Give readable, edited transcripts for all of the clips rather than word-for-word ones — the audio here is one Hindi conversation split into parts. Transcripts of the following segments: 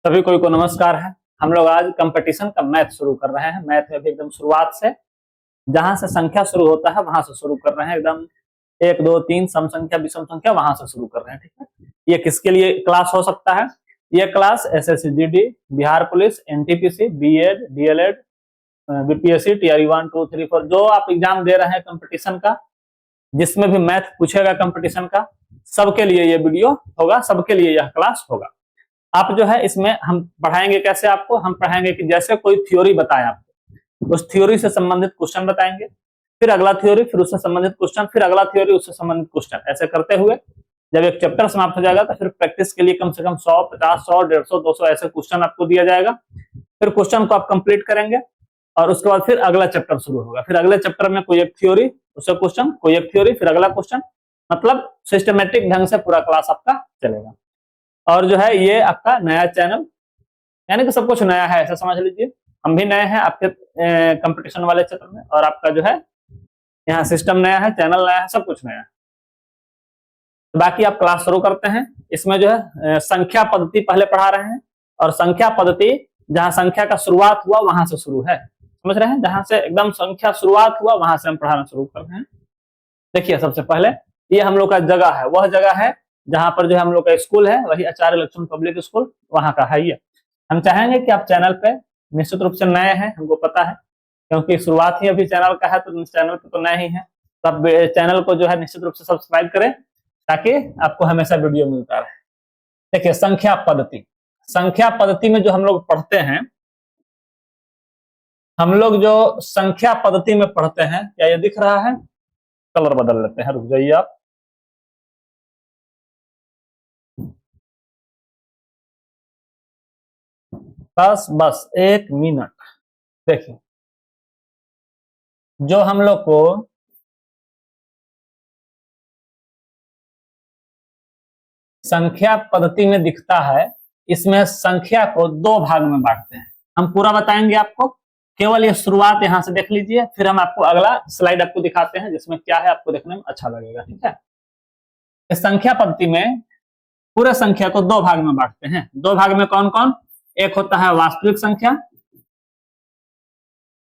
सभी को नमस्कार है। हम लोग आज कंपटीशन का मैथ शुरू कर रहे हैं। मैथ में भी एकदम शुरुआत से जहां से संख्या शुरू होता है वहां से शुरू कर रहे हैं। एकदम 1 2 3 सम संख्या विषम संख्या वहां से शुरू कर रहे हैं। ठीक है, ये किसके लिए क्लास हो सकता है? ये class SSC GD, Bihar police, NTPC, BEd, DElEd, BPSC, TRE 1 2 3 4 जो आप एग्जाम दे रहे हैं कंपटीशन का, जिसमें भी मैथ पूछेगा कंपटीशन का, सबके लिए ये वीडियो होगा, सबके लिए यह क्लास होगा। आप जो है इसमें हम पढ़ाएंगे कैसे आपको, हम पढ़ाएंगे कि जैसे कोई थ्योरी बताए आपको, उस थ्योरी से संबंधित क्वेश्चन बताएंगे, फिर अगला थ्योरी, फिर उससे संबंधित क्वेश्चन, फिर अगला थ्योरी, उससे संबंधित क्वेश्चन। ऐसे करते हुए जब एक चैप्टर समाप्त हो जाएगा तो फिर प्रैक्टिस के लिए कम से कम 100 50 100 150 200 ऐसे क्वेश्चन आपको दिया जाएगा। फिर क्वेश्चन को आप कंप्लीट करेंगे और उसके बाद फिर अगला चैप्टर शुरू होगा। फिर अगले चैप्टर में कोई एक थ्योरी, उससे क्वेश्चन, कोई एक थ्योरी, फिर अगला क्वेश्चन, मतलब सिस्टमेटिक ढंग से पूरा क्लास आपका चलेगा। और जो है ये आपका नया चैनल, यानी कि सब कुछ नया है ऐसा समझ लीजिए। हम भी नए हैं आपके कंपटीशन वाले क्षेत्र में, और आपका जो है यहाँ सिस्टम नया है, चैनल नया है, सब कुछ नया है। तो बाकी आप क्लास शुरू करते हैं। इसमें जो है संख्या पद्धति पहले पढ़ा रहे हैं, और संख्या पद्धति जहां संख्या का शुरुआत हुआ वहां से शुरू है, समझ रहे हैं? जहां से एकदम संख्या शुरुआत हुआ वहां से हम पढ़ाना शुरू कर रहे हैं। देखिए सबसे पहले ये हम लोग का जगह है, वह जगह है जहां पर जो है हम लोग का स्कूल है, वही आचार्य लक्ष्मण पब्लिक स्कूल, वहां का है ये। हम चाहेंगे कि आप चैनल पे निश्चित रूप से नए हैं, हमको पता है, क्योंकि शुरुआत ही अभी चैनल का है, तो चैनल पे तो नए ही है। तो आप चैनल को जो है निश्चित रूप से सब्सक्राइब करें ताकि आपको हमेशा वीडियो मिलता रहे। देखिए संख्या पद्धति, संख्या पद्धति में जो हम लोग पढ़ते हैं, हम लोग जो संख्या पद्धति में पढ़ते हैं, क्या ये दिख रहा है? कलर बदल लेते हैं, रुक जाइए आप। बस 1 मिनट। देखिए जो हम लोग को संख्या पद्धति में दिखता है, इसमें संख्या को 2 भाग में बांटते हैं। हम पूरा बताएंगे आपको, केवल ये शुरुआत यहां से देख लीजिए, फिर हम आपको अगला स्लाइड आपको दिखाते हैं जिसमें क्या है, आपको देखने में अच्छा लगेगा। ठीक है, इस संख्या पद्धति में पूरे संख्या को 2 भाग में बांटते हैं। 2 भाग में कौन कौन? एक होता है वास्तविक संख्या,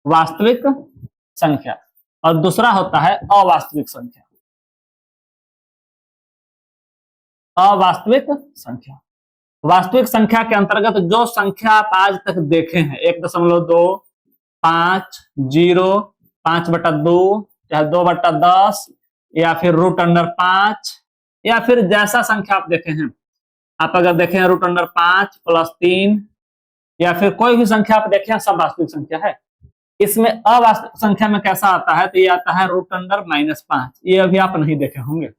वास्तविक संख्या, और दूसरा होता है अवास्तविक संख्या, अवास्तविक संख्या। वास्तविक संख्या के अंतर्गत जो संख्या आप आज तक देखे हैं, 1.2, 5, 0, 5/2, चाहे 2/10, या फिर √5, या फिर जैसा संख्या आप देखे हैं, आप अगर देखें √5 + 3, या फिर कोई भी संख्या आप देखें, सब वास्तविक संख्या है। इसमें अवास्तविक संख्या में कैसा आता है? तो ये आता है √−5, ये अभी आप नहीं देखे होंगे।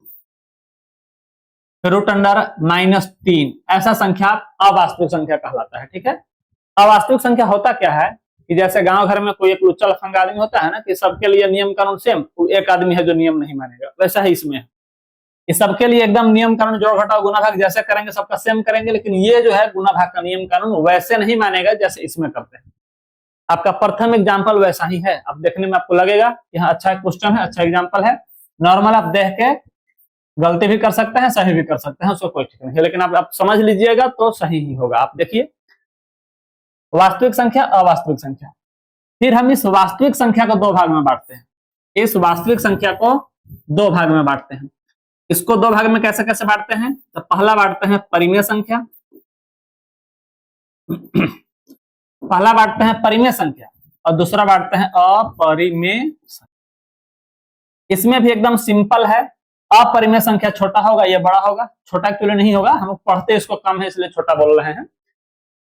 √−3 ऐसा संख्या अवास्तविक संख्या कहलाता है। ठीक है, अवास्तविक संख्या होता क्या है कि जैसे गांव घर में कोई एक लुच्चा लफंगा आदमी होता है ना, कि सबके लिए नियम कानून सेम, एक आदमी है जो नियम नहीं मानेगा, वैसा ही इसमें है। ये सबके लिए एकदम नियम कानून जोड़ घटाव गुना भाग जैसे करेंगे सबका सेम करेंगे, लेकिन ये जो है गुना भाग का नियम कानून वैसे नहीं मानेगा जैसे इसमें करते हैं। आपका प्रथम एग्जाम्पल वैसा ही है, अब देखने में आपको लगेगा कि हाँ अच्छा क्वेश्चन है, अच्छा एग्जाम्पल है। नॉर्मल आप देख के गलती भी कर सकते हैं, सही भी कर सकते हैं, उसको कोई ठीक नहीं है, लेकिन आप समझ लीजिएगा तो सही ही होगा। आप देखिए वास्तविक संख्या, अवास्तविक संख्या, फिर हम इस वास्तविक संख्या को 2 भाग में बांटते हैं। इस वास्तविक संख्या को 2 भाग में बांटते हैं। इसको 2 भाग में कैसे कैसे बांटते हैं? तो पहला बांटते हैं परिमेय संख्या, पहला बांटते हैं परिमेय संख्या, और दूसरा बांटते हैं अपरिमेय संख्या। इसमें भी एकदम सिंपल है। अपरिमेय संख्या छोटा होगा, ये बड़ा होगा। छोटा क्यों नहीं होगा? हम पढ़ते इसको कम है इसलिए छोटा बोल रहे हैं।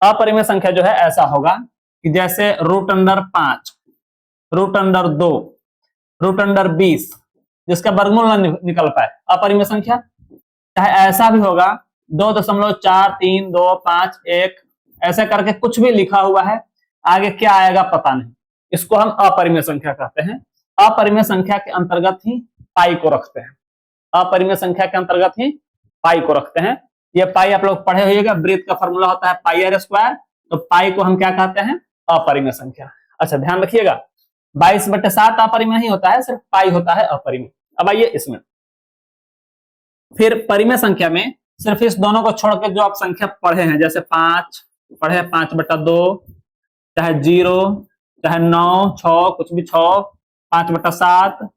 अपरिमेय संख्या जो है ऐसा होगा कि जैसे √5, √2, √20, जिसका वर्गमूल न निकल पाए, अपरिमेय संख्या। चाहे ऐसा भी होगा 2.43251, ऐसे करके कुछ भी लिखा हुआ है, आगे क्या आएगा पता नहीं, इसको हम अपरिमेय संख्या कहते हैं। अपरिमेय संख्या के अंतर्गत ही पाई को रखते हैं, अपरिमेय संख्या के अंतर्गत ही पाई को रखते हैं। ये पाई आप लोग पढ़े होइएगा, वृत्त का फॉर्मूला होता है πr², तो पाई को हम क्या कहते हैं? अपरिमेय संख्या। अच्छा ध्यान रखिएगा, 22/7 अपरिमेय नहीं होता है, सिर्फ पाई होता है अपरिमेय। अब आइए इसमें, फिर परिमेय संख्या में सिर्फ इस दोनों को छोड़ के जो आप संख्या पढ़े हैं, जैसे 5, पढ़े 5/2, चाहे 0, चाहे 9, 6, कुछ भी 6, 5/7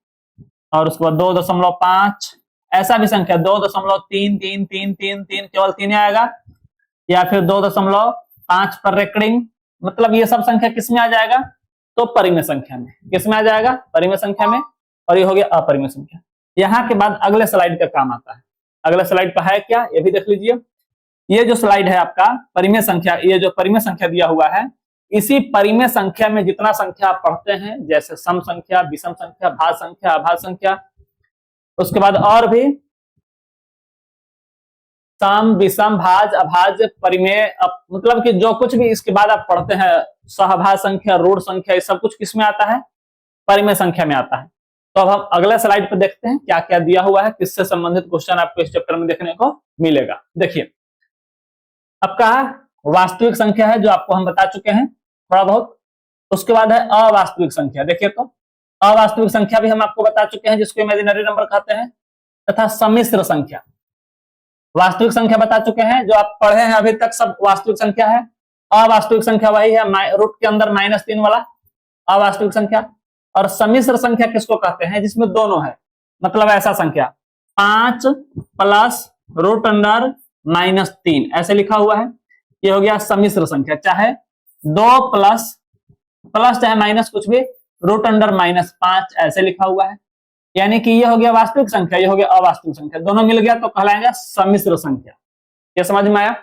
और उसके बाद 2.5, ऐसा भी संख्या 2.333333 केवल 3 आएगा, या फिर 2.5 पर रेकरिंग, मतलब ये सब संख्या किस में आ जाएगा, तो परिमेय संख्या में। किस में आ जाएगा, परिमेय संख्या में। और ये हो गया अपरिमेय संख्या। यहाँ के बाद अगले स्लाइड का काम आता है। अगले स्लाइड का है क्या, ये भी देख लीजिए। ये जो स्लाइड है आपका परिमेय संख्या, ये जो परिमेय संख्या दिया हुआ है, इसी परिमेय संख्या में जितना संख्या आप पढ़ते हैं, जैसे सम संख्या, विषम संख्या, भाज्य संख्या, अभाज्य संख्या, उसके बाद और भी सम, विषम, भाज्य, अभाज्य, परिमेय, मतलब कि जो कुछ भी इसके बाद आप पढ़ते हैं, सहभाज्य संख्या, ऋण संख्या, ये सब कुछ किस में आता है, परिमेय संख्या में आता है। तो अब हम अगले स्लाइड पर देखते हैं क्या क्या दिया हुआ है, किससे संबंधित क्वेश्चन आपको इस चैप्टर में देखने को मिलेगा। देखिए, आपका वास्तविक संख्या है जो आपको हम बता चुके हैं थोड़ा बहुत। उसके बाद है अवास्तविक संख्या। देखिए, तो अवास्तविक संख्या भी हम आपको बता चुके हैं, जिसको इमेजिनरी नंबर कहते हैं, तथा सम्मिश्र संख्या। वास्तविक संख्या बता चुके हैं, जो आप पढ़े हैं अभी तक सब वास्तविक संख्या है। अवास्तविक संख्या वही है रूट के अंदर -3 वाला अवास्तविक संख्या। और सम्मिश्र संख्या किसको कहते हैं, जिसमें दोनों है, मतलब ऐसा संख्या 5 प्लस रूट अंडर -3 ऐसे लिखा हुआ है, ये हो गया सम्मिश्र संख्या। चाहे 2 प्लस चाहे माइनस कुछ भी, रूट अंडर -5 ऐसे लिखा हुआ है, यानी कि ये हो गया वास्तविक संख्या, ये हो गया अवास्तविक संख्या, दोनों मिल गया तो कहलाएगा सम्मिश्र संख्या। ये समझ में आया,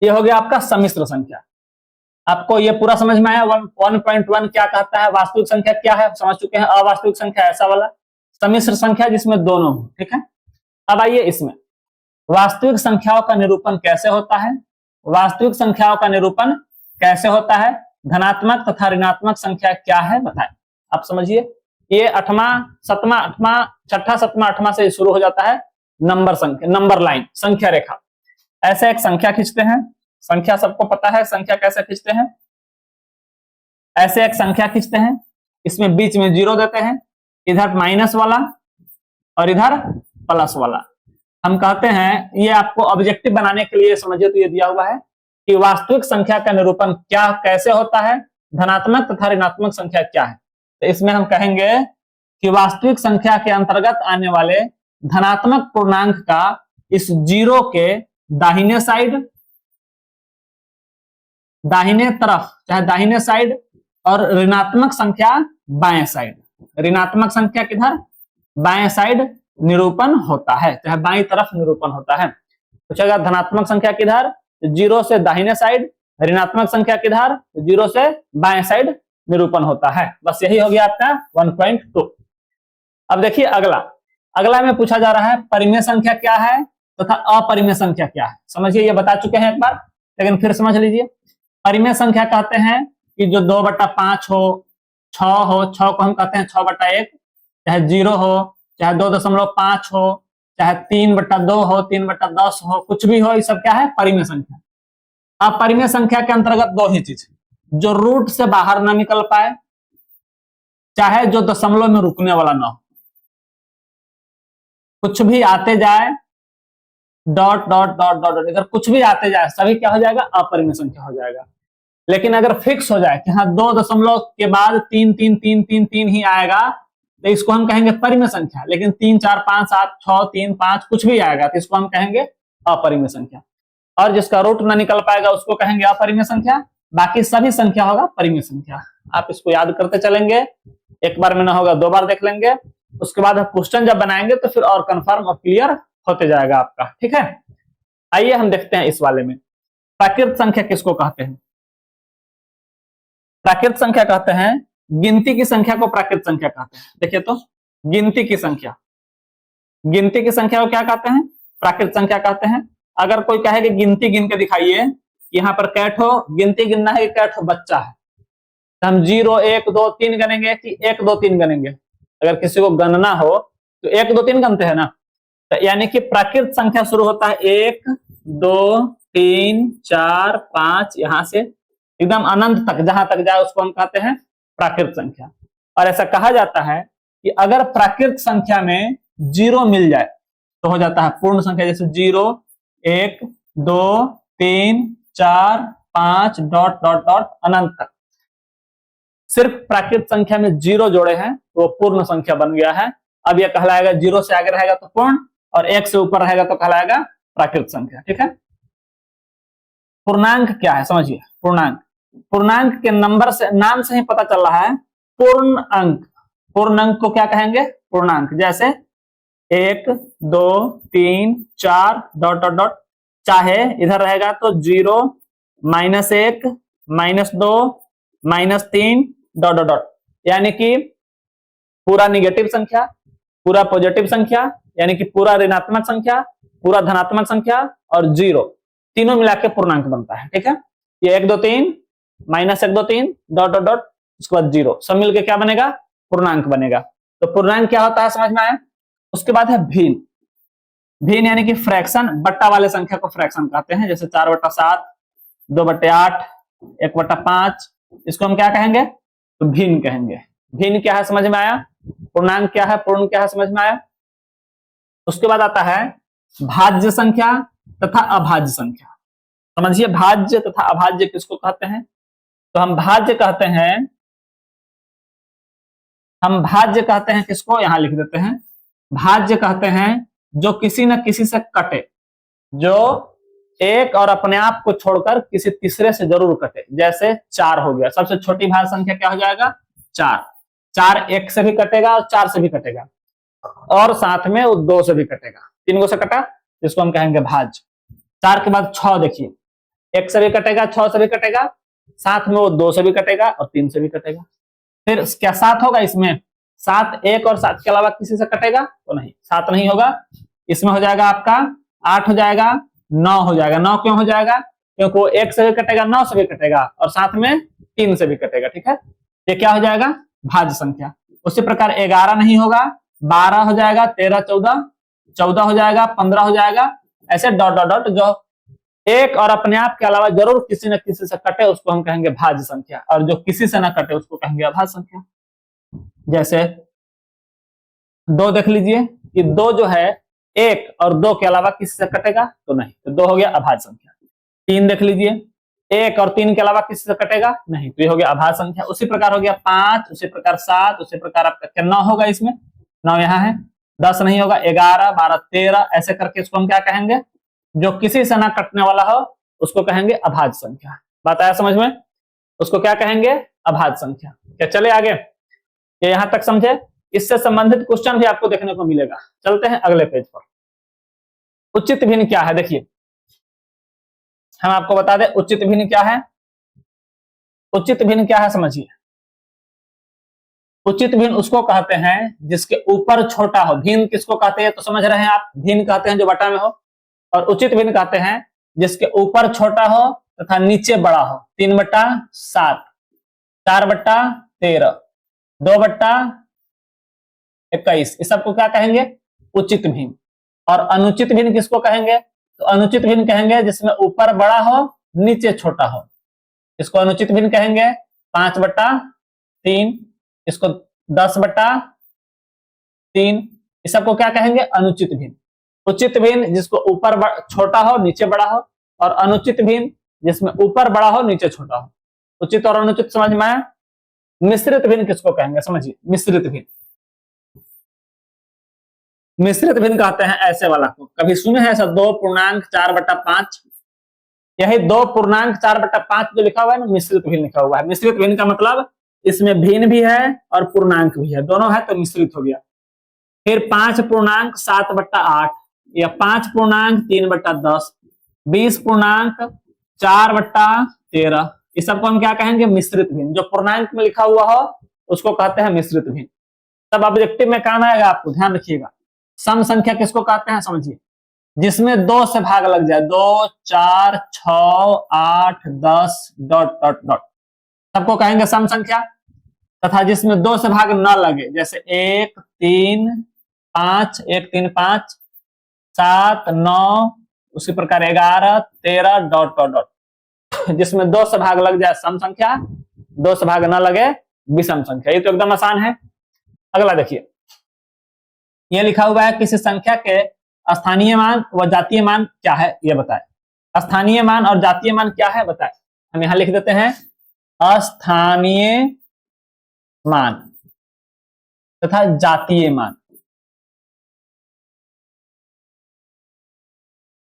ये हो गया आपका सम्मिश्र संख्या। आपको ये पूरा समझ में आया। 1.1 क्या कहता है, वास्तविक संख्या क्या है समझ चुके हैं, अवास्तविक संख्या ऐसा वाला, सम्मिश्र संख्या जिसमें दोनों हो। ठीक है, अब आइए इसमें वास्तविक संख्याओं का निरूपण कैसे होता है। वास्तविक संख्याओं का निरूपण कैसे होता है, धनात्मक तथा ऋणात्मक संख्या क्या है बताएं। आप समझिए, ये 8वां 7वां 8वां 6ठा 7वां 8वां से शुरू हो जाता है नंबर संख्या, नंबर लाइन, संख्या रेखा। ऐसे एक संख्या खींचते हैं, संख्या सबको पता है संख्या कैसे खींचते हैं। ऐसे एक संख्या खींचते हैं, इसमें बीच में 0 देते हैं, इधर माइनस वाला और इधर प्लस वाला। हम कहते हैं, ये आपको ऑब्जेक्टिव बनाने के लिए समझिए, तो ये दिया हुआ है कि वास्तविक संख्या का निरूपण क्या कैसे होता है, धनात्मक तथा ऋणात्मक संख्या क्या है। तो इसमें हम कहेंगे कि वास्तविक संख्या के अंतर्गत आने वाले धनात्मक पूर्णांक का इस 0 के दाहिने साइड, दाहिने तरफ चाहे दाहिने साइड, और ऋणात्मक संख्या बाएं साइड, ऋणात्मक संख्या किधर, बाएं साइड निरूपण होता है, चाहे बाईं तरफ निरूपण होता है। पूछेगा धनात्मक संख्या किधर, 0 से दाहिने साइड, ऋणात्मक संख्या किधर, 0 से बाएं साइड निरूपण होता है। बस यही हो गया आपका 1.2। अब देखिए अगला में पूछा जा रहा है परिमेय संख्या क्या है तथा अपरिमेय संख्या क्या है। समझिए, ये बता चुके हैं एक बार, लेकिन फिर समझ लीजिए। परिमेय संख्या कहते हैं कि जो 2/5 हो, 6 हो, 6 को हम कहते हैं 6/1, चाहे 0 हो, चाहे 2.5 हो, चाहे 3/2 हो, 3/10 हो, कुछ भी हो, ये सब क्या है, परिमेय संख्या। अब परिमेय संख्या के अंतर्गत दो ही चीज, जो रूट से बाहर ना निकल पाए, चाहे जो दशमलव में रुकने वाला ना हो, कुछ भी आते जाए, डॉट डॉट डॉट डॉट, इधर कुछ भी आते जाए, सभी क्या हो जाएगा, अपरिमेय संख्या हो जाएगा। लेकिन अगर फिक्स हो जाए कि हाँ 2 दशमलव के बाद 3 3 3 3 3 ही आएगा, तो इसको हम कहेंगे परिमेय संख्या। लेकिन 3 4 5 7 6 3 5 कुछ भी आएगा तो इसको हम कहेंगे अपरिमेय संख्या। और जिसका रूट ना निकल पाएगा उसको कहेंगे अपरिमेय संख्या, बाकी सभी संख्या होगा परिमेय संख्या। आप इसको याद करते चलेंगे, एक बार में ना होगा 2 बार देख लेंगे, उसके बाद क्वेश्चन जब बनाएंगे तो फिर और कंफर्म और क्लियर होते जाएगा आपका। ठीक है, आइए हम देखते हैं इस वाले में प्राकृत संख्या किसको कहते हैं। प्राकृत संख्या कहते हैं गिनती की संख्या को प्राकृत संख्या कहते हैं। देखिए, तो गिनती की संख्या को क्या कहते हैं, प्राकृत संख्या कहते हैं। अगर कोई कहे कि गिनती गिन के दिखाइए, यहाँ पर कैठ हो, गिनती गिनना है कि कैठ बच्चा है, तो हम 0 1 2 3 गनेंगे कि 1 2 3 गनेंगे। अगर किसी को गणना हो तो 1 2 3 गनते हैं ना, तो यानी कि प्राकृत संख्या शुरू होता है 1 2 3 4 5, यहां से एकदम अनंत तक जहां तक जाए उसको हम कहते हैं प्राकृत संख्या। और ऐसा कहा जाता है कि अगर प्राकृत संख्या में 0 मिल जाए तो हो जाता है पूर्ण संख्या। जैसे 0 1 2 3 4 5 डॉट डॉट डॉट अनंत तक। सिर्फ प्राकृत संख्या में 0 जोड़े हैं तो पूर्ण संख्या बन गया है। अब यह कहलाएगा 0 से आगे रहेगा तो पूर्ण, और 1 से ऊपर रहेगा तो कहलाएगा प्राकृत संख्या। ठीक है। पूर्णांक क्या है समझिए। पूर्णांक के नंबर से, नाम से ही पता चल रहा है। पूर्ण अंक को क्या कहेंगे? पूर्णांक। जैसे 1 2 3 4 डॉट डॉट डॉट, चाहे इधर रहेगा तो 0 -1 -2 -3 डॉट डॉट डॉट, यानी कि पूरा निगेटिव संख्या, पूरा पॉजिटिव संख्या, यानी कि पूरा ऋणात्मक संख्या, पूरा धनात्मक संख्या और 0 तीनों मिला के पूर्णांक बनता है। ठीक है। ये 1 2 3 -1 2 3 डॉट डॉट डॉट, उसके बाद 0 सब मिलके क्या बनेगा? पूर्णांक बनेगा। तो पूर्णांक क्या होता है समझ में आया। उसके बाद है भिन्न यानी कि फ्रैक्शन, बट्टा वाले संख्या को फ्रैक्शन कहते हैं। जैसे 4/7, 2/8, 1/5, इसको हम क्या कहेंगे? तो भिन्न कहेंगे। भिन्न क्या है समझ में आया। पूर्णांक क्या है, पूर्ण क्या है समझ में आया। उसके बाद आता है भाज्य संख्या तथा अभाज्य संख्या। समझिए, भाज्य तथा अभाज्य किसको कहते हैं? तो हम भाज्य कहते हैं किसको? यहां लिख देते हैं। भाज्य कहते हैं जो किसी न किसी से कटे, जो एक और अपने आप को छोड़कर किसी तीसरे से जरूर कटे। जैसे 4 हो गया, सबसे छोटी भाज्य संख्या क्या हो जाएगा? 4। 4 1 से भी कटेगा और 4 से भी कटेगा, और साथ में वो 2 से भी कटेगा। 3 से कटा, जिसको हम कहेंगे भाज्य। 4 के बाद 6 देखिए, 1 से भी कटेगा, 6 से भी कटेगा, साथ में वो 2 से भी कटेगा और 3 से भी कटेगा। फिर क्या 7 होगा इसमें? 7 1 और 7 के अलावा किसी से कटेगा तो नहीं, 7 नहीं होगा। इसमें हो जाएगा आपका 8 हो जाएगा, 9 हो जाएगा। 9 क्यों हो जाएगा? क्योंकि वो 1 से भी कटेगा, 9 से भी कटेगा और साथ में 3 से भी कटेगा। ठीक है। ये क्या हो जाएगा? भाज्य संख्या। उसी प्रकार 11 नहीं होगा, 12 हो जाएगा, 13 14 हो जाएगा, 15 हो जाएगा। ऐसे डॉट डॉट डॉट, जो एक और अपने आप के अलावा जरूर किसी न किसी से कटे उसको हम कहेंगे भाज्य संख्या, और जो किसी से ना कटे उसको कहेंगे अभाज्य संख्या। जैसे 2 देख लीजिए कि 2 जो है 1 और 2 के अलावा किसी से कटेगा तो नहीं, तो 2 हो गया अभाज्य संख्या। 3 देख लीजिए, 1 और 3 के अलावा किसी से कटेगा नहीं, तो ये हो गया अभाज्य संख्या। उसी प्रकार हो गया 5, उसी प्रकार 7, उसी प्रकार आपका 9 होगा। इसमें 9 यहाँ है, 10 नहीं होगा, 11 12 13, ऐसे करके इसको हम क्या कहेंगे? जो किसी से ना कटने वाला हो उसको कहेंगे अभाज्य संख्या। बात आया समझ में? उसको क्या कहेंगे? अभाज्य संख्या। क्या चले आगे? ये यहां तक समझे? इससे संबंधित क्वेश्चन भी आपको देखने को मिलेगा। चलते हैं अगले पेज पर। उचित भिन्न क्या है? देखिए, हम आपको बता दें उचित भिन्न क्या है। उचित भिन्न क्या है समझिए। उचित भिन्न उसको कहते हैं जिसके ऊपर छोटा हो। भिन्न किसको कहते हैं तो समझ रहे हैं आप? भिन्न कहते हैं जो बटा में हो, और उचित भिन्न कहते हैं जिसके ऊपर छोटा हो तथा नीचे बड़ा हो। 3/7, 4/13, 2/21, इस सबको क्या कहेंगे? उचित भिन्न। और अनुचित भिन्न किसको कहेंगे? तो अनुचित भिन्न कहेंगे जिसमें ऊपर बड़ा हो नीचे छोटा हो, इसको अनुचित भिन्न कहेंगे। 5/3, इसको 10/3, इस सबको क्या कहेंगे? अनुचित भिन्न। उचित भिन्न जिसको ऊपर छोटा हो नीचे बड़ा हो, और अनुचित भिन्न जिसमें ऊपर बड़ा हो नीचे छोटा हो। उचित और अनुचित समझ में आया। मिश्रित भिन्न किसको कहेंगे समझिए। मिश्रित भिन्न, मिश्रित भिन्न कहते हैं ऐसे वाला को। कभी सुने हैं ऐसा? 2.4/5, यही 2.4/5 जो लिखा हुआ है ना, मिश्रित भिन्न लिखा हुआ है। मिश्रित भिन्न का मतलब इसमें भिन्न भी है और पूर्णांक भी है, दोनों है तो मिश्रित हो गया। फिर 5.7/8 या 5.3/10, 20.4/13, इस सबको हम क्या कहेंगे? मिश्रित भिन्न। जो पूर्णांक में लिखा हुआ हो उसको कहते हैं मिश्रित भिन्न। तब ऑब्जेक्टिव में काम आएगा, आपको ध्यान रखिएगा। सम संख्या किसको कहते हैं समझिए? जिसमें 2 से भाग लग जाए, 2 4 6 8 10 डॉट डॉट डॉट, सबको कहेंगे सम संख्या। तथा जिसमें 2 से भाग न लगे, जैसे 1 3 5, 1 3 5, 7 9, उसी प्रकार 11 13 डॉट डॉट डॉट, जिसमें 2 से भाग लग जाए सम संख्या, 2 से भाग न लगे विषम संख्या। ये तो एकदम आसान है। अगला देखिए, यह लिखा हुआ है किसी संख्या के स्थानीय मान व जातीय मान क्या है, यह बताए। स्थानीय मान और जातीय मान क्या है बताएं। हम यहां लिख देते हैं स्थानीय मान तथा जातीय मान।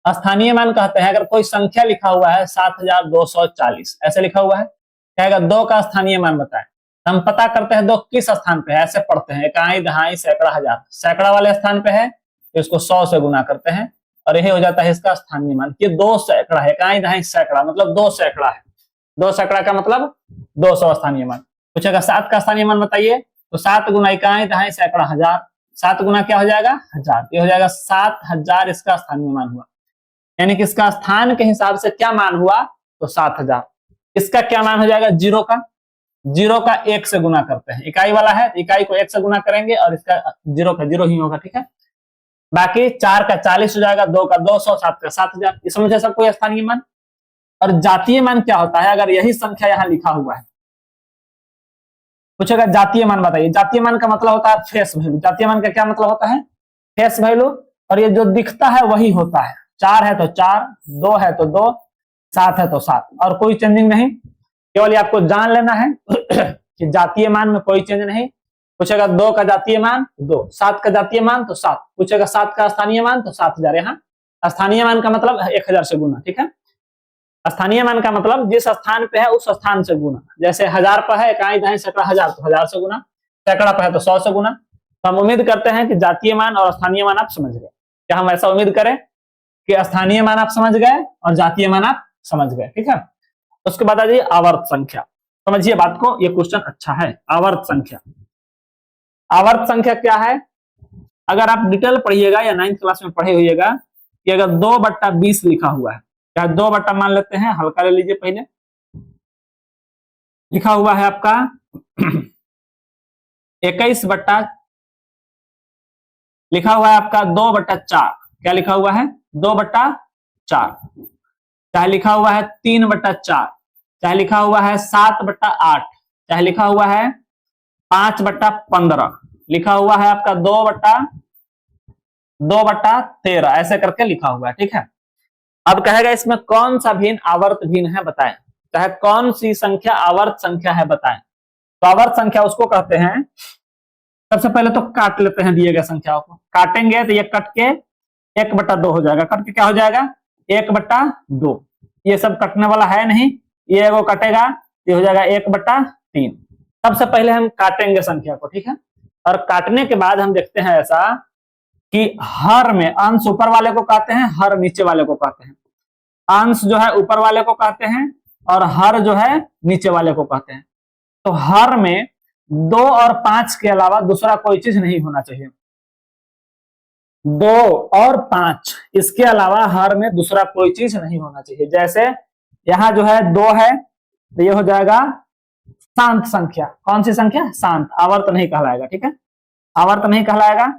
स्थानीय मान कहते हैं अगर कोई संख्या लिखा हुआ है 7240 ऐसे लिखा हुआ है, कहेगा 2 का स्थानीय मान बताएं। हम पता करते हैं 2 किस स्थान पे है, ऐसे पढ़ते हैं इकाई दहाई सैकड़ा हजार। सैकड़ा वाले स्थान पे है तो इसको 100 से गुना करते हैं और यही हो जाता है इसका स्थानीय मान। कि 2 सैकड़ा है, इकाई दहाई सैकड़ा मतलब 2 सैकड़ा है। 2 सैकड़ा का मतलब 200 स्थानीय मान। पूछेगा 7 का स्थानीय मान बताइए, तो 7 गुना इकाई दहाई सैकड़ा हजार। 7 गुना क्या हो जाएगा 1000, ये हो जाएगा 7000 इसका स्थानीय मान हुआ। यानी कि इसका स्थान के हिसाब से क्या मान हुआ तो 7000। इसका क्या मान हो जाएगा जीरो का 1 से गुना करते हैं। इकाई वाला है तो इकाई को 1 से गुना करेंगे और इसका जीरो का जीरो ही होगा, ठीक है। बाकी 4 का 40 हो जाएगा, 2 का 200, 7 का 7000। ये समझे सबको स्थानीय मान। और जातीय मान क्या होता है, अगर यही संख्या यहाँ लिखा हुआ है, पूछेगा जातीय मान बताइए। जातीय मान का मतलब होता है फेस वैल्यू। जातीय मान का क्या मतलब होता है फेस वैल्यू, और ये जो दिखता है वही होता है। 4 है तो 4, 2 है तो 2, 7 है तो 7, और कोई चेंजिंग नहीं। केवल ये आपको जान लेना है कि जातीय मान में कोई चेंज नहीं। पूछेगा 2 का जातीय मान 2, 7 का जातीय मान तो 7, पूछेगा 7 का स्थानीय मान तो 7000। यहाँ स्थानीय मान का मतलब 1000 से गुना, ठीक है। स्थानीय मान का मतलब जिस स्थान पे है उस स्थान से गुना। जैसे 1000 पर है इकाई दहाई सैकड़ा हजार तो 1000 से गुना, सैकड़ा पर है तो 100 से गुना। तो हम उम्मीद करते हैं कि जातीय मान और स्थानीय मान आप समझ गए। क्या हम ऐसा उम्मीद करें कि स्थानीय मान आप समझ गए और जातीय मान आप समझ गए, ठीक है। उसके बाद आ जाइए आवर्त संख्या। समझिए बात को, ये क्वेश्चन अच्छा है। आवर्त संख्या, आवर्त संख्या क्या है, अगर आप डिटेल पढ़िएगा या 9th क्लास में पढ़े होइएगा कि अगर 2/20 लिखा हुआ है, या 2 बट्टा मान लेते हैं, हल्का ले लीजिए, पहले लिखा हुआ है आपका 21 लिखा हुआ है आपका 2/4। क्या लिखा हुआ है 2/4, चाहे लिखा हुआ है 3/4, चाहे लिखा हुआ है 7/8, चाहे लिखा हुआ है 5/15, लिखा हुआ है आपका 2/13, ऐसे करके लिखा हुआ है, ठीक है। अब कहेगा इसमें कौन सा भिन्न आवर्त भिन्न है बताएं, चाहे कौन सी संख्या आवर्त संख्या है बताएं। तो आवर्त संख्या उसको कहते हैं, सबसे पहले तो काट लेते हैं दिए गए संख्याओं को। काटेंगे तो ये कट के 1/2 हो जाएगा, कट के क्या हो जाएगा 1/2। ये सब कटने वाला है नहीं, ये वो कटेगा, ये हो जाएगा 1/3। सबसे पहले हम काटेंगे संख्या को, ठीक है। और काटने के बाद हम देखते हैं ऐसा कि हर में अंश ऊपर वाले को कहते हैं, हर नीचे वाले को कहते हैं। अंश जो है ऊपर वाले को कहते हैं और हर जो है नीचे वाले को कहते हैं। तो हर में 2 और 5 के अलावा दूसरा कोई चीज नहीं होना चाहिए। 2 और 5 इसके अलावा हर में दूसरा कोई चीज नहीं होना चाहिए। जैसे यहाँ जो है 2 है तो ये हो जाएगा शांत संख्या। कौन सी संख्या शांत, आवर्त नहीं कहलाएगा, ठीक है, आवर्त नहीं कहलाएगा।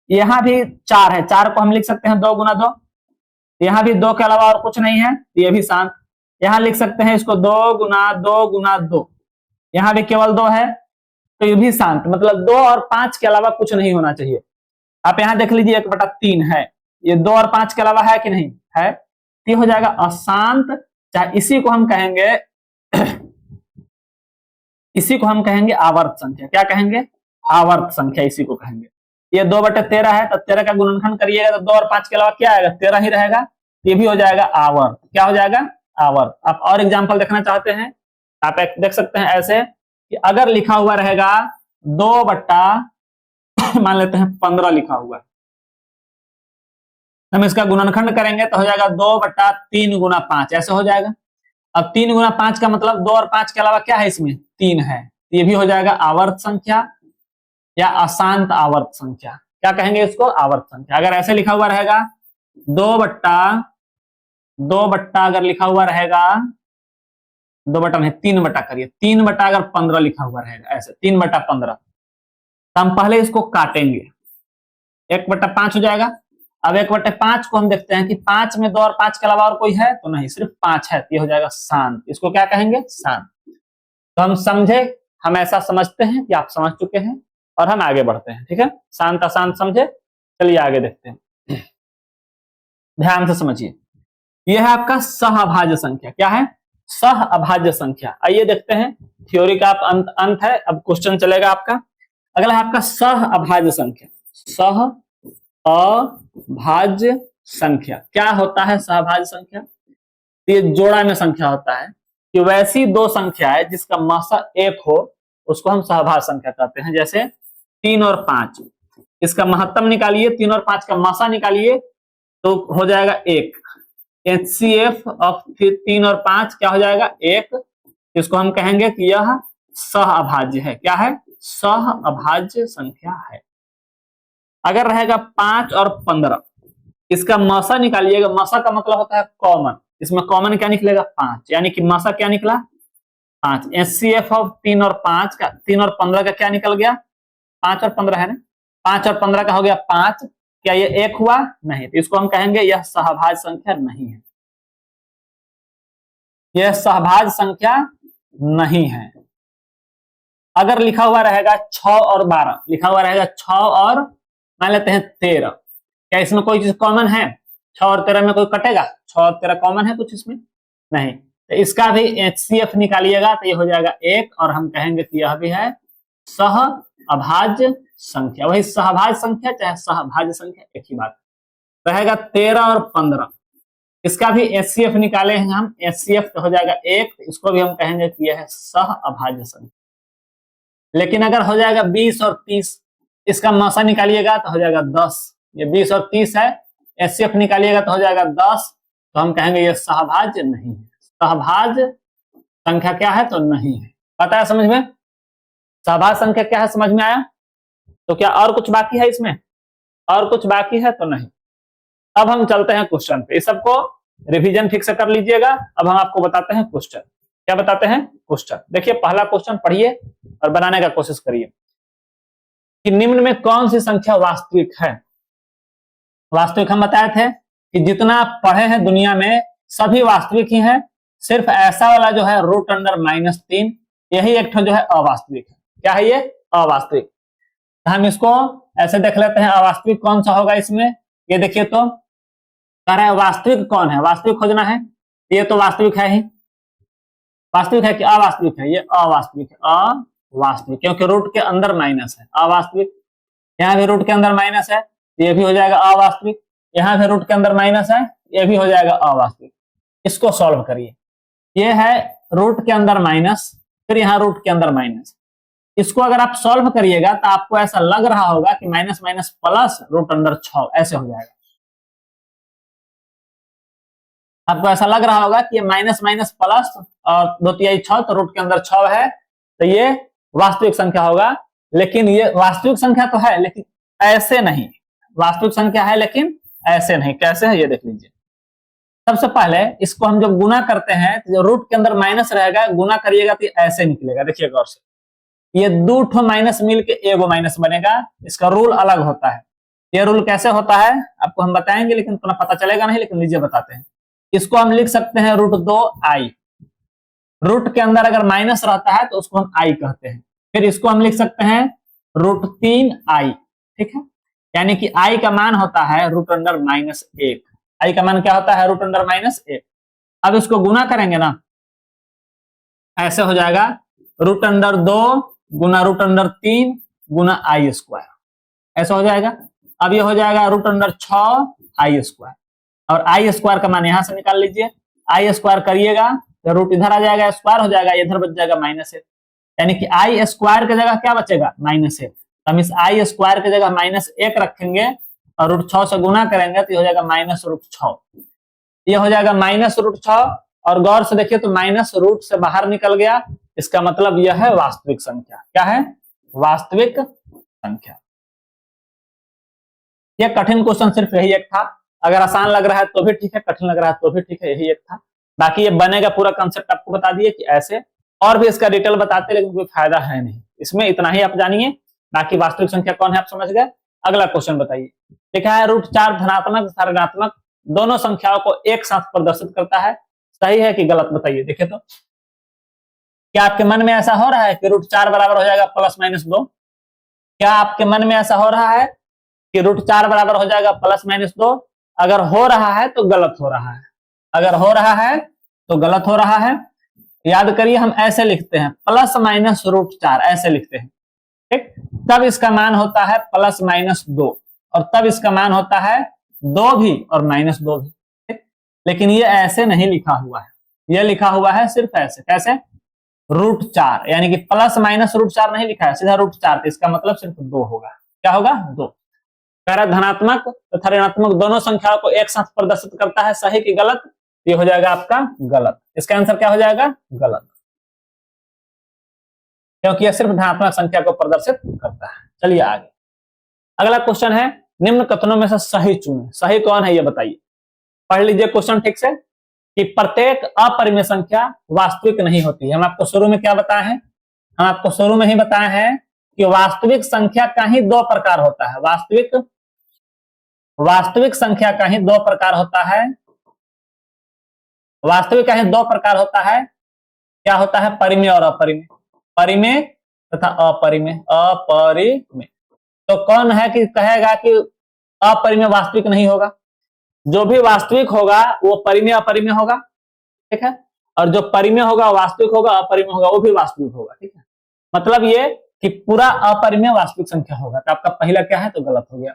यहाँ भी 4 है, 4 को हम लिख सकते हैं 2 गुना 2। यहाँ भी 2 के अलावा और कुछ नहीं है, ये भी शांत। यहाँ लिख सकते हैं इसको 2 गुना 2 गुना 2, यहाँ भी केवल 2 है तो ये भी शांत। मतलब 2 और 5 के अलावा कुछ नहीं होना चाहिए। आप यहाँ देख लीजिए 1/3 है, ये 2 और 5 के अलावा है कि नहीं है, ये हो जाएगा अशांत। चाहे इसी को हम कहेंगे इसी को हम कहेंगे आवर्त संख्या। क्या कहेंगे आवर्त संख्या, इसी को कहेंगे। ये 2/13 है तो 13 का गुणनखंड करिएगा तो 2 और 5 के अलावा क्या आएगा 13 ही रहेगा, ये भी हो जाएगा आवर्त। क्या हो जाएगा आवर्त। आप और एग्जांपल देखना चाहते हैं आप एक देख सकते हैं ऐसे कि अगर लिखा हुआ रहेगा 2 मान लेते हैं 15 लिखा हुआ है, हम इसका गुणनखंड करेंगे तो हो जाएगा 2/3 गुना 5, ऐसे हो जाएगा। अब 3 गुना 5 का मतलब 2 और 5 के अलावा क्या है इसमें 3 है, ये भी हो जाएगा आवर्त संख्या या अशांत आवर्त संख्या। क्या कहेंगे इसको आवर्त संख्या। अगर ऐसे लिखा हुआ रहेगा 2/2 अगर लिखा हुआ रहेगा 2 नहीं 3 करिए, 3 अगर 15 लिखा हुआ रहेगा ऐसे 3/15, तो हम पहले इसको काटेंगे 1/5 हो जाएगा। अब 1/5 को हम देखते हैं कि 5 में 2 और 5 के अलावा और कोई है तो नहीं, सिर्फ 5 है, ये हो जाएगा शांत। इसको क्या कहेंगे शांत। तो हम समझे, हम ऐसा समझते हैं कि आप समझ चुके हैं और हम आगे बढ़ते हैं, ठीक है। शांत अशांत समझे, चलिए आगे देखते हैं, ध्यान से समझिए। यह है आपका सहअभाज्य संख्या। क्या है? सहअभाज्य संख्या। आइए देखते हैं, थ्योरी का अंत है, अब क्वेश्चन चलेगा आपका। अगला है आपका सहअभाज्य संख्या। सहअभाज्य संख्या क्या होता है? सहअभाज्य संख्या ये जोड़ा में संख्या होता है कि वैसी दो संख्या है जिसका मासा 1 हो, उसको हम सहअभाज्य संख्या कहते हैं। जैसे 3 और 5, इसका महत्तम निकालिए, 3 और 5 का मासा निकालिए तो हो जाएगा 1। HCF ऑफ 3 और 5 क्या हो जाएगा? 1। इसको हम कहेंगे कि यह सहअभाज्य है। क्या है? सहअभाज्य संख्या है। अगर रहेगा 5 और 15, इसका मासा निकालिएगा। मासा का मतलब होता है कॉमन, इसमें कॉमन क्या निकलेगा? 5, यानी कि मासा क्या निकला? 5। HCF ऑफ 3 और 5 का, 3 और 15 का क्या निकल गया? 5 और 15 है ना, 5 और 15 का हो गया 5। क्या ये 1 हुआ? नहीं, तो इसको हम कहेंगे यह सहअभाज्य संख्या नहीं है। यह सहअभाज्य संख्या नहीं है। अगर लिखा हुआ रहेगा 6 और 12, लिखा हुआ रहेगा 6 और मान लेते हैं 13, क्या इसमें कोई चीज कॉमन है? 6 और 13 में कोई कटेगा? 6 और 13 कॉमन है कुछ इसमें? नहीं, तो इसका भी HCF निकालिएगा तो ये हो जाएगा 1, और हम कहेंगे कि यह भी है सहअभाज्य संख्या। वही सहअभाज्य संख्या चाहे सहअभाज्य संख्या एक ही बात रहेगा। 13 और 15, इसका भी HCF निकाले हैं हम, HCF तो हो जाएगा 1, इसको भी हम कहेंगे कि यह है सहअभाज्य संख्या। लेकिन अगर हो जाएगा 20 और 30, इसका मासा निकालिएगा तो हो जाएगा 10। ये 20 और 30 है, HCF निकालिएगा तो हो जाएगा 10, तो हम कहेंगे ये सहअभाज्य नहीं है। सहअभाज्य संख्या क्या है? तो नहीं है। पता है समझ में? सहअभाज्य संख्या क्या है समझ में आया? तो क्या और कुछ बाकी है इसमें? और कुछ बाकी है तो नहीं। अब हम चलते हैं क्वेश्चन पे। इस सबको रिवीजन ठीक से कर लीजिएगा। अब हम आपको बताते हैं क्वेश्चन। क्या बताते हैं? क्वेश्चन। देखिए पहला क्वेश्चन पढ़िए और बनाने का कोशिश करिए कि निम्न में कौन सी संख्या वास्तविक है। वास्तविक हम बताए थे कि जितना आप पढ़े हैं दुनिया में सभी वास्तविक ही हैं, सिर्फ ऐसा वाला जो है √−3, यही एक जो है अवास्तविक है। क्या है ये? अवास्तविक। हम इसको ऐसे देख लेते हैं, अवास्तविक कौन सा होगा इसमें। ये देखिए तो कह रहा है वास्तविक कौन है, वास्तविक खोजना है। ये तो वास्तविक है ही, वास्तविक है कि अवास्तविक है? ये अवास्तविक है, अवास्तविक, क्योंकि रूट के अंदर माइनस है, अवास्तविक। यहाँ भी रूट के अंदर माइनस है, ये भी हो जाएगा अवास्तविक। यहाँ भी रूट के अंदर माइनस है, ये भी हो जाएगा अवास्तविक। इसको सॉल्व करिए। ये है रूट के अंदर माइनस, फिर यहाँ रूट के अंदर माइनस। इसको अगर आप सॉल्व करिएगा तो आपको ऐसा लग रहा होगा कि माइनस माइनस प्लस √6 ऐसे हो जाएगा। आपको ऐसा लग रहा होगा कि ये माइनस माइनस प्लस और 2×3 6, तो रूट के अंदर 6 है, तो ये वास्तविक संख्या होगा। लेकिन ये वास्तविक संख्या तो है लेकिन ऐसे नहीं, वास्तविक संख्या है लेकिन ऐसे नहीं। कैसे है ये देख लीजिए। सबसे पहले इसको हम जब गुना करते हैं तो जो रूट के अंदर माइनस रहेगा, गुना करिएगा तो ऐसे निकलेगा। देखिए गौर से, ये 2 ठो माइनस मिलके एगो माइनस बनेगा। इसका रूल अलग होता है। ये रूल कैसे होता है आपको हम बताएंगे, लेकिन उतना पता चलेगा नहीं, लेकिन लीजिए बताते हैं। इसको हम लिख सकते हैं √2i। रूट के अंदर अगर माइनस रहता है तो उसको हम i कहते हैं। फिर इसको हम लिख सकते हैं √3i, ठीक है। यानी कि i का मान होता है √−1। i का मान क्या होता है? √−1। अब इसको गुना करेंगे ना, ऐसे हो जाएगा √2 गुना √3 गुना i², ऐसा हो जाएगा। अब ये हो जाएगा √6i², और i² का मान यहां से निकाल लीजिए। i² करिएगा तो रूट इधर आ जाएगा, स्क्वायर हो जाएगा, इधर बच जाएगा -1, यानी कि i² की जगह क्या बचेगा? -1। हम इस i² की जगह -1 रखेंगे और √6 से गुना करेंगे तो ये हो जाएगा -√6। ये हो जाएगा -√6, और गौर से देखिए तो माइनस रूट से बाहर निकल गया। इसका मतलब यह है वास्तविक संख्या। क्या है? वास्तविक संख्या। यह कठिन क्वेश्चन सिर्फ यही एक था। अगर आसान लग रहा है तो भी ठीक है, कठिन लग रहा है तो भी ठीक है, यही एक था। बाकी ये बनेगा पूरा कंसेप्ट आपको बता दिए कि ऐसे, और भी इसका डिटेल बताते लेकिन कोई फायदा है नहीं इसमें। इतना ही आप जानिए, बाकी वास्तविक संख्या कौन है आप समझ गए। अगला क्वेश्चन बताइए। लिखा है √4 धनात्मक तथा ऋणात्मक दोनों संख्याओं को एक साथ प्रदर्शित करता है। सही है कि गलत बताइए। देखिए तो क्या आपके मन में ऐसा हो रहा है कि √4 बराबर हो जाएगा +-2? क्या आपके मन में ऐसा हो रहा है कि √4 बराबर हो जाएगा +-2? अगर हो रहा है तो गलत हो रहा है। अगर हो रहा है तो गलत हो रहा है। याद करिए हम ऐसे लिखते हैं +-√4 ऐसे लिखते हैं, ठीक। तब इसका मान होता है +-2 और तब इसका मान होता है 2 भी और -2 भी, ठीक। लेकिन ये ऐसे नहीं लिखा हुआ है, ये लिखा हुआ है सिर्फ ऐसे, कैसे √4, यानी कि +-√4 नहीं लिखा है, सीधा √4, इसका मतलब सिर्फ 2 होगा। क्या होगा? 2। कह रहा धनात्मक तथा ऋणात्मक दोनों संख्याओं को एक साथ प्रदर्शित करता है, सही कि गलत? ये हो जाएगा आपका गलत। इसका आंसर क्या हो जाएगा? गलत, क्योंकि यह सिर्फ धनात्मक संख्या को प्रदर्शित करता है। चलिए आगे, अगला क्वेश्चन है निम्न कथनों में से सही चुनें। सही कौन है ये बताइए। पढ़ लीजिए क्वेश्चन ठीक से कि प्रत्येक अपरिमेय संख्या वास्तविक नहीं होती है। हम आपको शुरू में क्या बताए हैं? हम आपको शुरू में ही बताए हैं कि वास्तविक संख्या का ही 2 प्रकार होता है। वास्तविक संख्या का ही 2 प्रकार होता है। वास्तविक का ही 2 प्रकार होता है। क्या होता है? परिमेय और अपरिमेय। परिमेय तथा अपरिमेय। अपरिमेय तो कौन है कि कहेगा कि अपरिमेय वास्तविक नहीं होगा? जो भी वास्तविक होगा वो परिमेय अपरिमेय होगा, ठीक है। और जो परिमेय होगा वास्तविक होगा, अपरिमेय होगा वो भी वास्तविक होगा, ठीक है। मतलब ये कि पूरा अपरिमेय वास्तविक संख्या होगा। तो आपका पहला क्या है? तो गलत हो गया।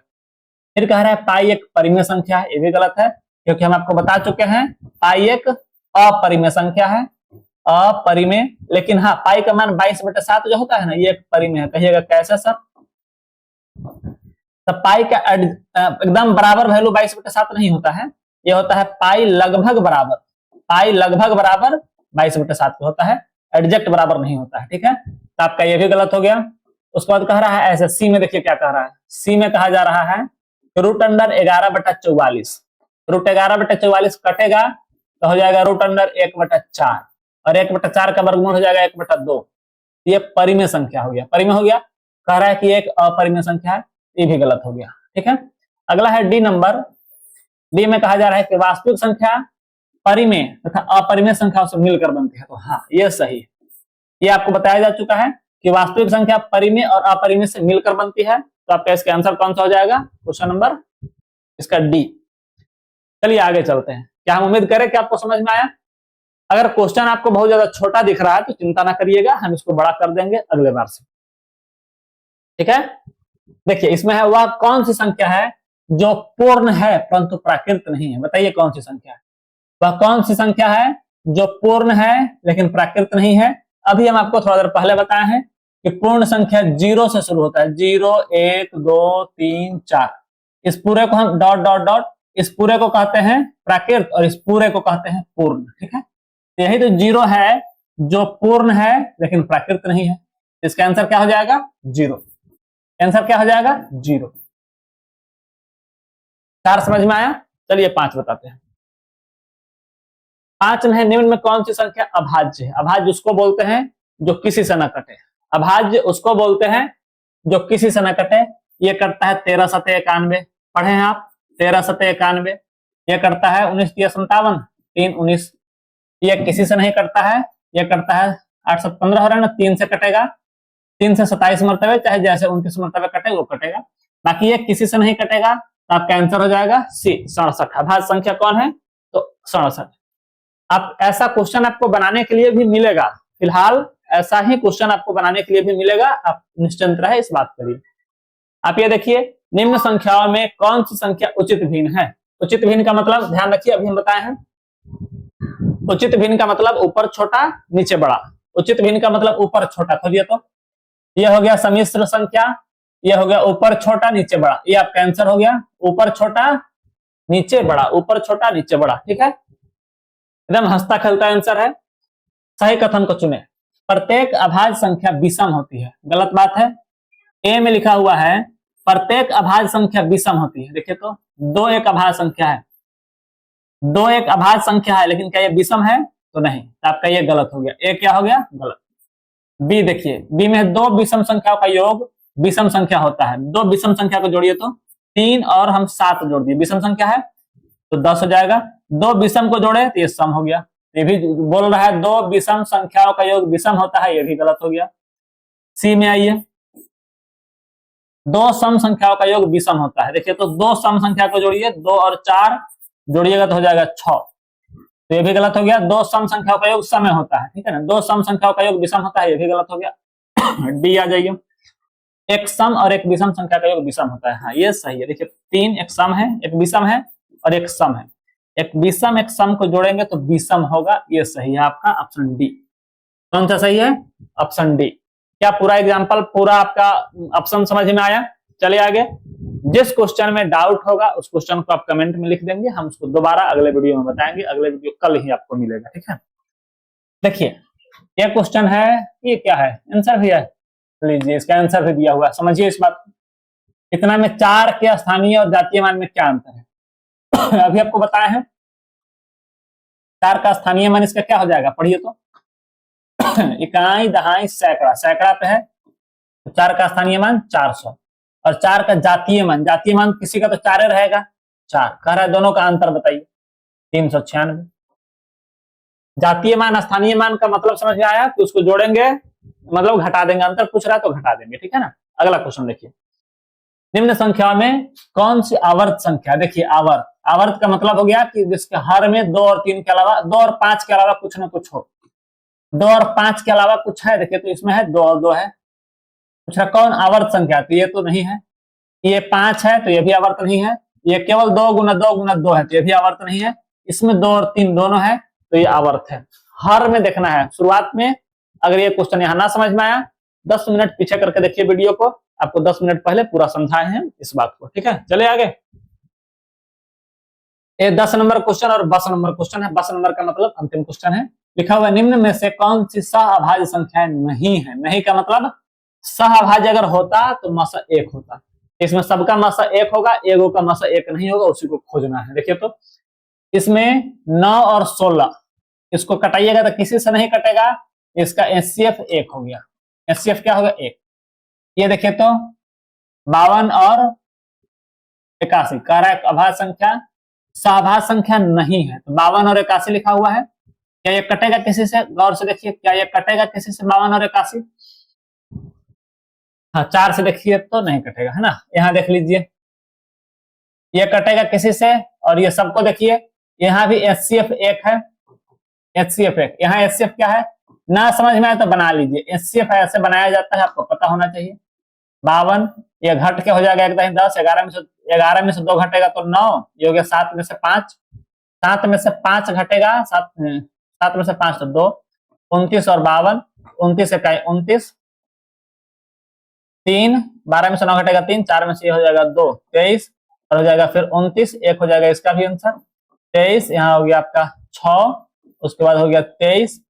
फिर कह रहा है पाई एक परिमेय संख्या है, ये भी गलत है, क्योंकि हम आपको बता चुके हैं पाई एक अपरिमेय संख्या है, अपरिमेय। लेकिन हाँ, पाई का मान 22/7 जो होता है ना, ये एक परिमेय है। कहिएगा कैसे सर? तो पाई का एकदम बराबर वैल्यू 22/7 नहीं होता है, ये होता है पाई लगभग बराबर। पाई लगभग बराबर 22/7 होता है, एग्जैक्ट बराबर नहीं होता है, ठीक है। तो आपका ये भी गलत हो गया। उसके बाद कह रहा है ऐसे सी में, देखिए क्या कह रहा है। सी में कहा जा रहा है √11/44। √11/44 कटेगा तो हो जाएगा √1/4 और 1/4 का वर्गमूल हो जाएगा 1/2। ये परिमेय संख्या हो गया, परिमेय हो गया। कह रहा है कि एक अपरिमेय संख्या है, ये भी गलत हो गया, ठीक है। अगला है डी नंबर। डी में कहा जा रहा है कि वास्तविक संख्या परिमेय तथा अपरिमेय संख्याओं से मिलकर बनती है। तो हाँ, ये सही है। ये आपको बताया जा चुका है कि वास्तविक संख्या परिमेय और अपरिमेय से मिलकर बनती है। तो आपका इसका आंसर कौन सा हो जाएगा? क्वेश्चन नंबर इसका डी। चलिए आगे चलते हैं। क्या हम उम्मीद करें कि आपको समझ में आया? अगर क्वेश्चन आपको बहुत ज्यादा छोटा दिख रहा है तो चिंता ना करिएगा, हम इसको बड़ा कर देंगे अगले बार से, ठीक है। देखिए इसमें है वह कौन सी संख्या है जो पूर्ण है परंतु प्राकृत नहीं है? बताइए कौन सी संख्या है? वह कौन सी संख्या है जो पूर्ण है लेकिन प्राकृत नहीं है? अभी हम आपको थोड़ा देर पहले बताए हैं कि पूर्ण संख्या 0 से शुरू होता है। 0 1 2 3 4, इस पूरे को हम डॉट डॉट डॉट, इस पूरे को कहते हैं प्राकृत और इस पूरे को कहते हैं पूर्ण, ठीक है। यही तो 0 है जो पूर्ण है लेकिन प्राकृत नहीं है। इसका आंसर क्या हो जाएगा? 0। आंसर क्या हो जाएगा? 0। 4 समझ में आया? चलिए 5 बताते हैं। 5 में निम्न में कौन सी संख्या अभाज्य है? अभाज्य उसको बोलते हैं जो किसी से न कटे। अभाज्य उसको बोलते हैं जो किसी से न कटे। ये करता है 13 × 91, पढ़े हैं आप? 13 × 91। ये करता है 19 × 57, 3 19। ये किसी से नहीं करता है, ये करता है 8 7 15 हो रहा है ना, 3 से कटेगा, 3 से 27 मरतबे, चाहे जैसे 29 मरतबे कटे वो कटेगा। बाकी ये किसी से नहीं कटेगा। तो आपका आंसर हो जाएगा सी 67। अभाज्य संख्या कौन है? तो 67। आप ऐसा क्वेश्चन आपको बनाने के लिए भी मिलेगा, फिलहाल ऐसा ही क्वेश्चन आपको बनाने के लिए भी मिलेगा, आप निश्चिंत रहे इस बात के लिए। आप ये देखिए निम्न संख्याओं में कौन सी संख्या उचित भिन्न है? उचित भिन्न का मतलब ध्यान रखिए, अभी हम बताए हैं। उचित भिन्न का मतलब ऊपर छोटा नीचे बड़ा। उचित भिन्न का मतलब ऊपर छोटा, खोलिए तो ये हो गया सम्मिश्र संख्या, ये हो गया ऊपर छोटा नीचे बड़ा। ये आपका आंसर हो गया ऊपर छोटा नीचे बड़ा, ऊपर छोटा नीचे बड़ा, ठीक है। एकदम हंसता खेलता आंसर है। सही कथन को चुने। प्रत्येक अभाज्य संख्या विषम होती है, गलत बात है। ए में लिखा हुआ है प्रत्येक अभाज्य संख्या विषम होती है। देखिए तो 2 एक अभाज्य संख्या है, 2 एक अभाज्य संख्या है, लेकिन क्या ये विषम है? तो नहीं। तो आपका ये गलत हो गया। ए क्या हो गया? गलत। बी देखिए, बी में 2 विषम संख्याओं का योग विषम संख्या होता है। 2 विषम संख्या को जोड़िए तो 3 और हम 7 जोड़ दिए, विषम संख्या है तो 10 हो जाएगा। 2 विषम को जोड़े तो ये सम हो गया। ये भी बोल रहा है 2 विषम संख्याओं का योग विषम होता है, ये भी गलत हो गया। सी में आइए, 2 सम संख्याओं का योग विषम होता है। देखिए तो 2 सम संख्या को जोड़िए, 2 और 4 जोड़िएगा तो हो जाएगा 6। तो ये भी गलत हो गया। दो सम संख्याओं का योग समय होता है, ठीक है ना, दो सम संख्याओं का योग विषम होता है, ये भी गलत हो गया। डी आ जाइए, एक सम और एक विषम संख्या का योग विषम होता है, हाँ ये सही है। देखिए 3 एक सम है, एक विषम है और एक सम है, एक विषम एक सम को जोड़ेंगे तो विषम होगा, ये सही है आपका ऑप्शन डी। कौन सा सही है? Option D. क्या पूरा एग्जांपल पूरा आपका ऑप्शन समझ में आया? चलिए आगे। जिस क्वेश्चन में डाउट होगा उस क्वेश्चन को आप कमेंट में लिख देंगे, हम उसको दोबारा अगले वीडियो में बताएंगे, अगले वीडियो कल ही आपको मिलेगा, ठीक है। देखिए ये क्वेश्चन है, ये क्या है, आंसर भी है, लीजिए इसका आंसर भी दिया हुआ है, समझिए इस बात को। इतना में 4 के स्थानीय और जातीय मान में क्या अंतर है? अभी आपको बताया है 4 का स्थानीय मान इसका क्या हो जाएगा, पढ़िए तो। इकाई दहाई सैकड़ा, सैकड़ा पे है तो 4 का स्थानीय मान 400, और 4 का जातीय मान किसी का तो 4 रहेगा, 4 कह रहा है, दोनों का अंतर बताइए, 396। जातीय मान स्थानीय मान का मतलब समझ में आया कि उसको जोड़ेंगे मतलब घटा देंगे, अंतर पूछ रहा है तो घटा देंगे, ठीक है ना। अगला क्वेश्चन देखिए, निम्न संख्या में कौन सी आवर्त संख्या, देखिए आवर्त, आवर्त का मतलब हो गया कि जिसके हर में 2 और 3 के अलावा 2 और 5 के अलावा कुछ ना कुछ हो, 2 और 5 के अलावा कुछ है, देखिए तो इसमें है 2 और 2 है, पूछ रहा कौन आवर्त संख्या, तो ये तो नहीं है, ये 5 है तो ये भी आवर्त नहीं है, ये केवल 2 गुना 2 गुना 2 है तो ये भी आवर्त नहीं है, इसमें 2 और 3 दोनों है तो ये आवर्त है। हर में देखना है शुरुआत में। अगर ये क्वेश्चन यहाँ ना समझ में आया 10 मिनट पीछे करके देखिए वीडियो को, आपको 10 मिनट पहले पूरा समझाए हैं इस बात को, ठीक है। चले आगे, ये 10 नंबर क्वेश्चन और 12 नंबर क्वेश्चन है। 12 नंबर का मतलब अंतिम क्वेश्चन है, लिखा हुआ निम्न में से कौन सी सहअभाज्य संख्याएं नहीं है। नहीं का मतलब सहअभाज्य अगर होता तो मसा 1 होता, इसमें सबका मसा 1 होगा, एगो का मसा 1 नहीं होगा, उसी को खोजना है। देखिए तो इसमें 9 और 16 इसको कटाइएगा तो किसी से नहीं कटेगा, इसका एचसीएफ 1 हो गया, एचसीएफ क्या होगा 1। ये देखिए तो 52 और 81 कह रहा है अभाज्य संख्या, सहअभाज्य संख्या नहीं है, तो 52 और 81 लिखा हुआ है। क्या ये कटेगा किसी से, गौर से देखिए, क्या ये कटेगा किसी से 52 और 81? हाँ 4 से देखिए तो नहीं कटेगा, है ना। यहाँ देख लीजिए ये कटेगा किसी से, और ये सबको देखिए यहाँ भी एचसीएफ 1 है, एचसीएफ 1, यहाँ एचसीएफ क्या है ना समझ में आए तो बना लीजिए, एचसीएफ ऐसे बनाया जाता है, आपको पता होना चाहिए। 52 ये घट के हो जाएगा एकदम 10, 11 में से 2 घटेगा तो 9, ये हो गया 7 में से 5, 7 में से 5 घटेगा, 7 में से 5 तो 2, 29 और 52, 29 इकाई 29, 3, 12 में से 9 घटेगा 3, 4 में से ये हो जाएगा 2, 23 और हो जाएगा फिर 29, 1 हो जाएगा इसका भी आंसर 23, यहाँ हो गया आपका 6, उसके बाद हो गया 23,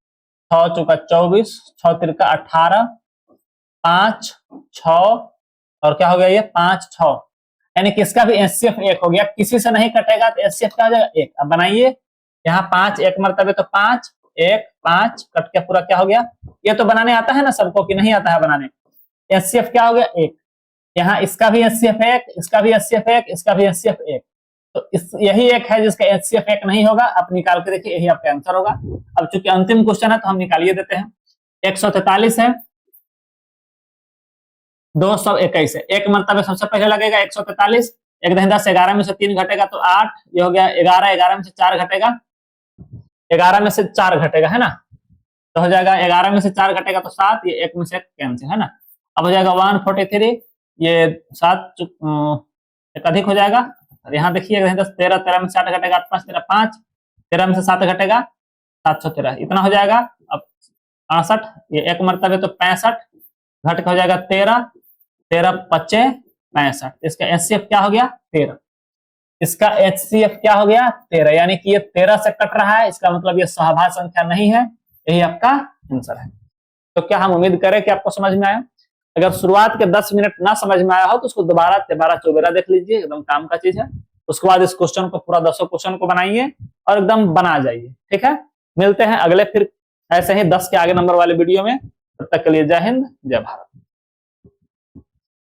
6 चौका 24, 6 तिरका 18, 5 6 और क्या हो गया ये 5 6, यानी कि इसका भी एचसीएफ 1 हो गया, किसी से नहीं कटेगा तो एचसीएफ क्या हो जाएगा 1। अब बनाइए, यहाँ 5 एक मरतबे तो 5 1 5 कट के पूरा क्या हो गया, ये तो बनाने आता है ना सबको कि नहीं आता है बनाने, एचसीएफ क्या हो गया 1, यहाँ इसका भी एचसीएफ 1, इसका भी एचसीएफ 1, इसका भी एचसीएफ 1, तो यही एक है जिसका एचसीएफ 1 नहीं होगा, आप निकाल के देखिए यही आपका आंसर होगा। अब चूंकि अंतिम क्वेश्चन है तो हम निकालिए देते हैं, 143 है, 221 है, एक मरतबे सबसे पहले लगेगा 143, 1 10 11 में से 3 घटेगा तो 8, ये हो गया 11, 11 में से 4 घटेगा, 11 में से 4 घटेगा, है ना, तो हो जाएगा 11 में से 4 घटेगा तो 7, ये 1 में से 1 कैंसिल, है ना। अब हो जाएगा 143, ये 7 एक अधिक हो जाएगा, यहाँ देखिए 10 13, 13 में से 8 घटेगा 8 5 13 5, 13 में से 7 घटेगा 713, इतना हो जाएगा। अब 68, ये 1 मरतबे तो 65 घट के हो जाएगा 13, 13 25 65, इसका एचसीएफ क्या हो गया 13, इसका एचसीएफ क्या हो गया 13, यानी कि ये 13 से कट रहा है, इसका मतलब ये सहअभाज्य संख्या नहीं है, यही आपका आंसर है। तो क्या हम उम्मीद करें कि आपको समझ में आया। अगर शुरुआत के 10 मिनट ना समझ में आया हो तो उसको दोबारा 13-14 देख लीजिए, एकदम काम का चीज है। उसके बाद इस क्वेश्चन को पूरा 10 क्वेश्चन को बनाइए और एकदम बना जाइए, ठीक है। मिलते हैं अगले फिर ऐसे ही 10 के आगे नंबर वाले वीडियो में, तब तक के लिए जय हिंद जय भारत।